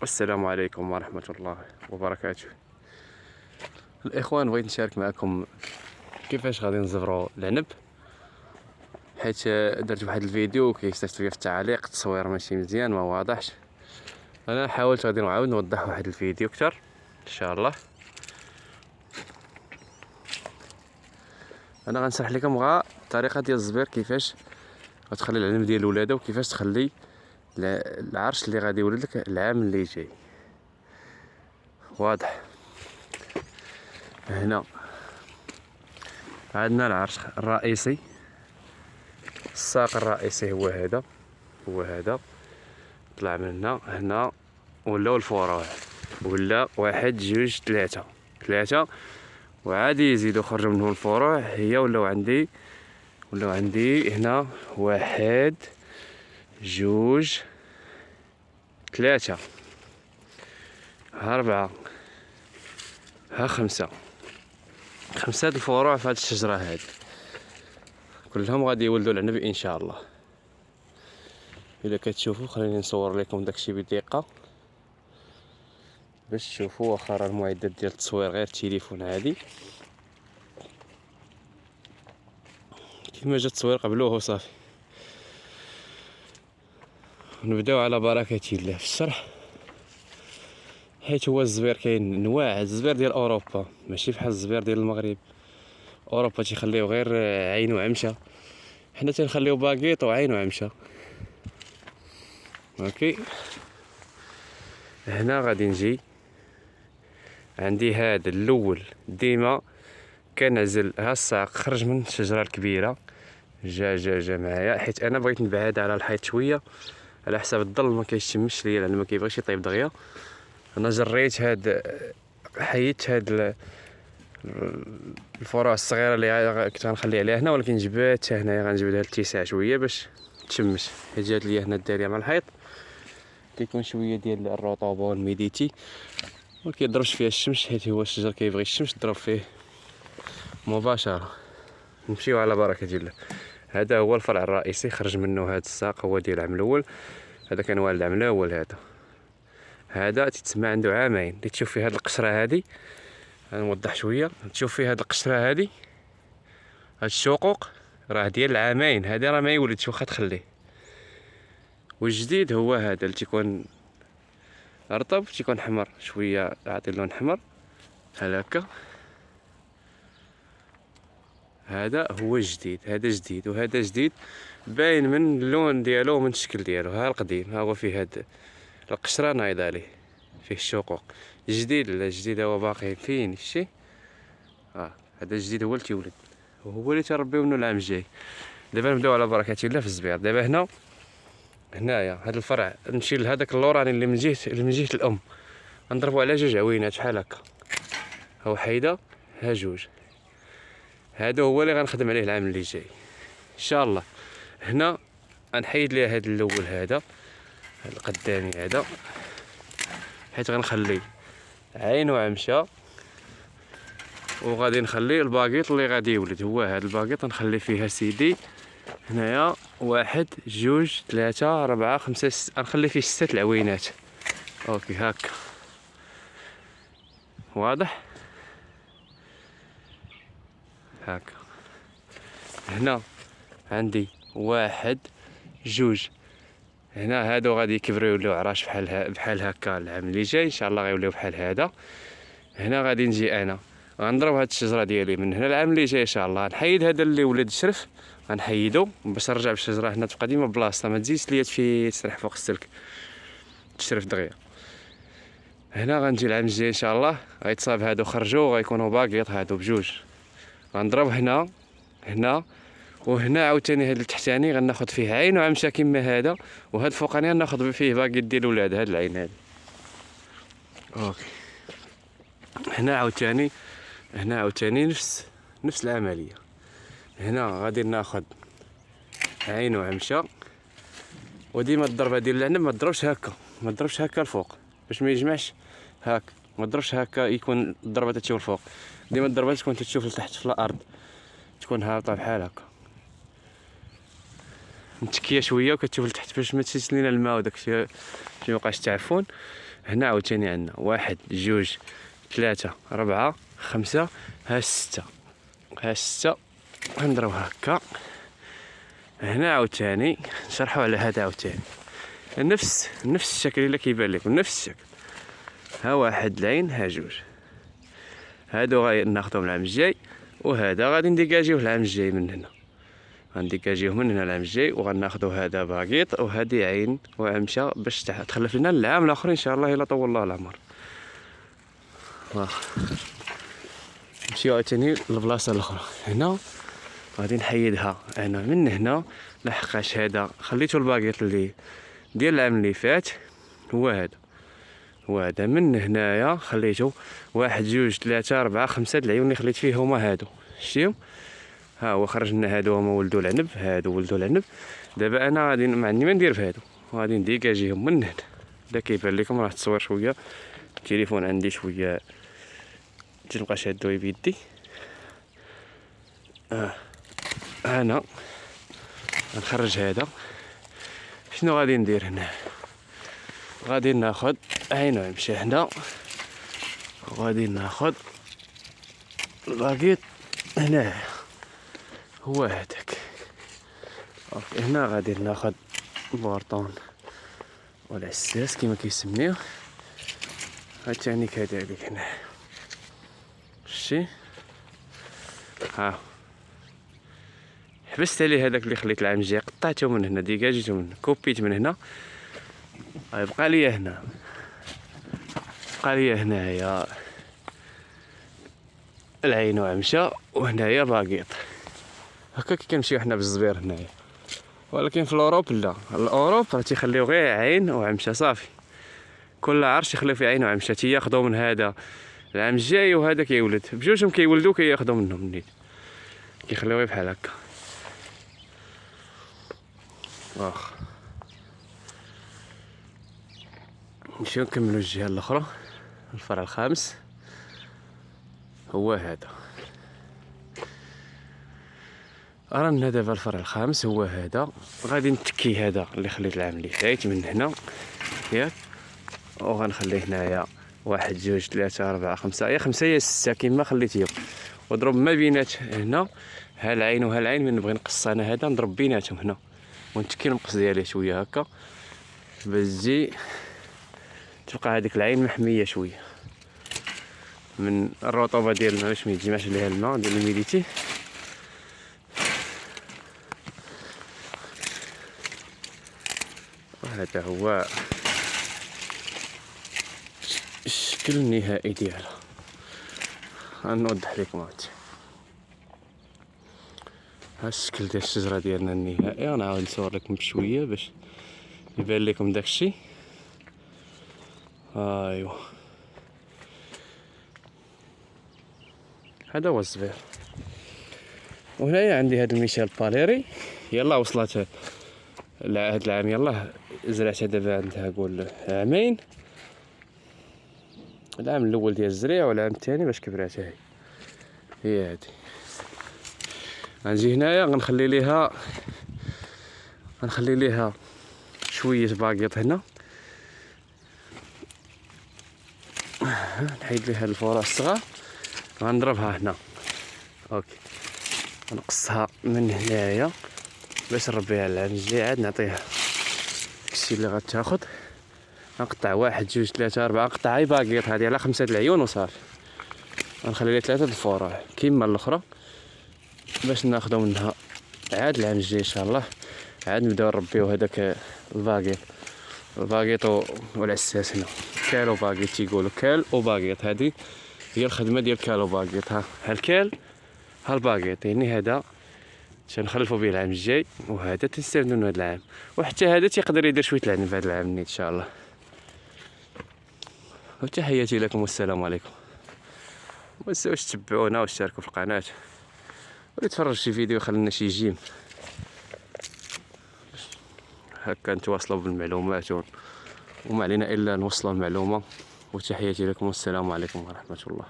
والسلام عليكم ورحمة الله وبركاته. الإخوان، بغيت نشارك معكم كيفاش غادي نزفرو العنب، حيت درت واحد الفيديو كيستافد فيه في التعليق التصوير ماشي مزيان، ما واضحش. انا حاولت غادي نعاود نوضح واحد الفيديو اكثر ان شاء الله. انا غنشرح لكم غا الطريقه ديال الزبير، كيفاش غتخلي العنب ديال ولادها، وكيفاش تخلي العرش اللي غادي يولد لك العام اللي جاي. واضح؟ هنا عندنا العرش الرئيسي، الساق الرئيسي هو هذا طلع من هنا ولاو الفروع، ولا واحد جوج ثلاثة وعادي يزيدو خرجوا منهم الفروع. هي ولاو عندي هنا واحد جوج ثلاثة، ها ربعة، ها خمسة د الفروع في هاد الشجرة هادي، كلهم غادي يولدوا العنب ان شاء الله. الا كتشوفوا خليني نصور لكم داكشي بدقة باش تشوفوا، واخا راه المعدات ديال التصوير غير التليفون عادي، كيما جا التصوير قبلوه وصافي. نبداو على بركة الله في الشرح، حيت هو الزبير كاين انواع. الزبير ديال اوروبا ماشي بحال الزبير ديال المغرب. اوروبا تيخليو غير عين وعمشه، حنا تنخليو باكيط وعين وعمشه. اوكي، هنا غادي نجي عندي هذا الاول، ديما كنعزل ها الساق خرج من الشجره الكبيره، جا معايا، حيت انا بغيت نبعد على الحيط شويه على حساب الظل ما كيشمش ليا، لان ما كيبغيش يطيب دغيا. انا جريت حيدت هاد الفروع الصغيره اللي كنت غنخلي عليها هنا، ولكن جبدتها هنايا، غنجبدها للاتساع شويه باش تشمش، حيت جات ليا هنا الداريه مع الحيط كيكون شويه ديال الرطوبه والميديتي، ما كيضربش فيها الشمس، حيت هو الشجر كيبغي الشمس تضرب فيه مباشره. نمشيو على بركه الله. هذا هو الفرع الرئيسي، خرج منه هذا الساق، هو ديال العام الاول. هذا كان والد العام الاول. هذا تتسمى عنده عامين. اللي تشوف فيه هذه القشره هذه، غنوضح شويه، تشوف فيه هذه القشره هذه، هاد الشقوق راه ديال العامين. هذا راه ما يولدش واخا تخليه. والجديد هو هذا اللي تيكون رطب، تيكون حمر شويه، يعطي اللون حمر بحال هكا. هذا هو الجديد، هذا جديد وهذا جديد، باين من اللون ديالو ومن الشكل ديالو. ها القديم، ها هو فيه هاد القشره نايضه عليه، فيه الشقوق. الجديد لا، الجديد هو باقي فين شتي. هذا الجديد هو اللي تيولد، وهو اللي تربيو منه العام الجاي. دابا نبداو على بركه الله في الزبير. دابا هنايا هذا الفرع، نمشي لهذاك اللوراني اللي من جهه الام، نضربو على جوج عوينات بحال هكا، ها وحيده ها جوج. هذا هو اللي غنخدم عليه العام اللي جاي ان شاء الله. هنا غنحيد ليه هذا الاول، هذا القدامي هذا، حيت غنخلي عين وعمشه، وغادي نخلي الباكيط اللي غادي يولد. هو هذا الباكيط نخلي فيها سيدي هنايا واحد جوج ثلاثة ربعة خمسة غنخلي فيه 6 العوينات. اوكي هاكا واضح. هاكا هنا عندي واحد جوج، هنا هادو غادي يكبروا يوليو عراش بحال هكا. العام اللي جاي ان شاء الله غيوليو بحال هذا. هنا غادي نجي انا غنضرب هاد الشجره ديالي من هنا العام اللي جاي ان شاء الله. نحيد هذا اللي ولد شرف، غنحيدو باش نرجع بالشجره هنا تبقى ديما بلاصتها، ما تزيدش ليا في تسرح فوق السلك تشرف دغيا. هنا غنجي العام الجاي ان شاء الله غيتصاب هادو خرجوا، غيكونوا باكيط هادو بجوج. غنضرب هنا وهنا عاوتاني. هاد التحتاني غناخد فيه عين وعمشه كيما هذا، وهاد الفوقاني غناخد فيه باكيط ديال ولاد هاد العين هادي. اوكي، هنا عاوتاني نفس العمليه. هنا غادي ناخد عين وعمشه، وديما الضربه ديال العنب ما تضربش هكا الفوق باش ما يجمعش هاك، ما تضربش هكا يكون الضربه تتشوف الفوق. ديما الضربه تكون تتشوف لتحت في الارض، تكون هابطه بحال هكا. متكيه شويه وكتشوف لتحت باش ما تشيش لينا الماء وداك الشيء باش ميوقعش التعفن. هنا عاوتاني عندنا 1 2 3 4 5 ها 6 ها 6 غنضرب هكا. هنا عاوتاني نشرحو على هذا عاوتاني نفس الشكل اللي كيبان لكم، نفس الشكل. ها 1 العين ها 2. هادو غناخدهم العام الجاي، وهذا غادي نديكاجيوه العام الجاي. من هنا غنديكاجيوه من هنا العام الجاي، وغناخدو هذا باكيط وهذه عين وعمشه باش تخلف لنا العام الاخر ان شاء الله الا طول الله العمر. نمشيو عاوتاني للبلاصه الاخرى. هنا غادي نحيدها انا من هنا لحقاش هذا خليتو الباكيط اللي ديال العام اللي فات هو هذا من هنايا خليتو 1 2 3 4 5 العيون اللي خليت فيه هما هادو. شتيهم؟ ها هو خرج لنا هادو هما ولدو العنب، هادو ولدو العنب. دابا انا غادي ما عندي ما ندير في هادو، غادي نديكاجيهم من هنا. الا كيبان لكم راه التصوير شويه التليفون عندي شويه تلقى شادوه بيدي. انا غنخرج هذا. شنو غادي ندير هنا؟ غادي ناخد عين وعمشه هنا، وغادي ناخد الباكيط هنا هو هذاك. هنا غادي ناخد البورطون والعساس كما كيسميوه عاوتاني كذلك هنا. شتي؟ ها حبست عليه هذاك اللي خليت العام الجاي، قطعته من هنا، ديكاجيته من هنا، كوبيت من هنا. بقى لي هنا هنايا العين وعمشه، وهنايا باكيط. هكا كي كنمشيو حنا بالزبير هنايا. ولكن في الاوروب لا، الاوروب راه تيخليو غير عين وعمشه صافي. كل عرش يخليو فيه عين وعمشه، تياخدو من هذا العام الجاي وهذا كيولد بجوجهم، كيولدو كياخدو منهم نيت، كيخليو غير بحال هكا. واخ نمشيو نكملو الجهه الاخرى. الفرع الخامس هو هذا. رانا دابا الفرع الخامس هو هذا. غادي نتكي هذا اللي خليت العام اللي فات من هنا ياك، وغنخليه هنايا 1 2 3 4 5 يا 5 يا 6 كيما خليتيهم، وضرب ما بينات هنا ها العين وها العين. من نبغي نقص انا هذا نضرب بيناتهم هنا ونتكي المقص ديالي شويه هكا باش تجي تبقى هذيك العين محميه شويه من الرطوبه ديال الماء باش ما يتجمعش ليها الماء ديال الميديتي. وهذا هو الشكل النهائي ديالها. غنوضح لكم هادشي. ها الشكل ديال الشجره ديالنا النهائي. غنعاود نصور لكم بشويه باش يبان لكم داكشي. ايوا هذا هو الزبير. وهنايا عندي هاد الميشيل باليري. يلا وصلت هاد العام، يلا زرعتها دابا عندها قول عامين. العام الاول ديال الزريع والعام الثاني باش كبرات. هي هادي. غنجي هنايا غنخلي ليها شويه باكيط هنا، نحيد ليها الفرع الصغار، غنضربها هنا اوكي، نقصها من هنايا باش نربيها العام الجاي عاد نعطيها داكشي اللي غتاخد. نقطع 1 2 3 4، نقطع غير باكيط هادي على 5 العيون وصافي. غنخلي ليها 3 الفروع كيما الاخرى باش ناخدو منها عاد العام الجاي ان شاء الله. عاد نبداو نربيو هذاك الباكيط والعساس. هنا كالو باكيط تيقولوا، كال وباكيط. هذه هي الخدمه ديال كالو باكيط. ها الكال ها الباكيط، يعني هذا تنخلفوا به العام الجاي، وهذا تنستافدوا من هذا العام، وحتى هذا تيقدر يدير شويه العنب هذا العام ان شاء الله. وتحياتي لكم والسلام عليكم. ما تنساوش تتبعونا واشتركوا في القناه، واللي تفرج شي فيديو خلينا شي جيم هكا نتواصلوا بالمعلومات، وما علينا الا نوصلوا المعلومه. وتحياتي لكم والسلام عليكم ورحمه الله.